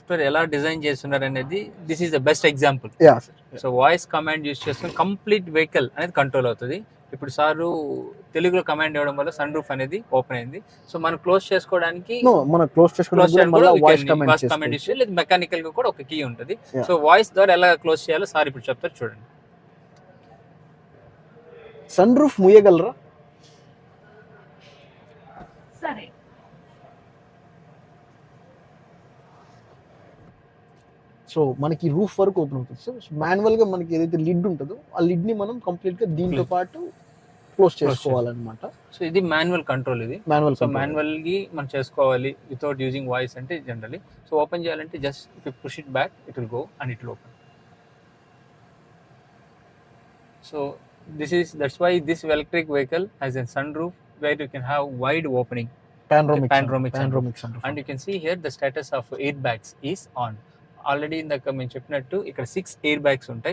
Software ఎలా design చేస్తున్నారు అనేది this is the best example. Yeah so voice command use చేసుకుని కంప్లీట్ వెహికల్ అనేది కంట్రోల్ అవుతుంది. ఇప్పుడు సారు తెలుగులో కమాండ్ ఇవ్వడం వల్ల సన్ రూఫ్ అనేది ఓపెన్ అయింది. సో మనం క్లోజ్ చేసుకోవడానికి మనం క్లోజ్ చేసుకోవడానికి మళ్ళీ voice voice command command use చేయాలి, లేదా మెకానికల్ గా కూడా ఒక కీ ఉంటుంది. Yeah. సో వాయిస్ ద్వారా ఎలా క్లోజ్ చేయాలో సార్ ఇప్పుడు చెప్తారు, చూడండి. సన్ రూఫ్ ముయ్యగలరా? సరే. సో మనకి రూఫ్ వరకు ఓపెన్ అవుతుంది సార్. మాన్యువల్ గా మనకి ఏదైతే లిడ్ ఉంటుందో ఆ లిడ్ ని మనం కంప్లీట్ గా దీంతో పాటు క్లోజ్ చేసుకోవాలన్నమాట. సో ఇది మాన్యువల్ కంట్రోల్. ఇది మాన్యువల్ సో మాన్యువల్ కి మనం చేసుకోవాలి వితౌట్ యూజింగ్ వాయిస్ అంటే జనరలీ. సో ఓపెన్ చేయాలంటే just if you push it back it will go and it will open. So that's why this electric vehicle has a sunroof where you can have wide opening panoramic sunroof. And you can see here the status of airbags is on. Already ఇందాక మేము చెప్పినట్టు ఇక్కడ 6 airbags ఉంటాయి.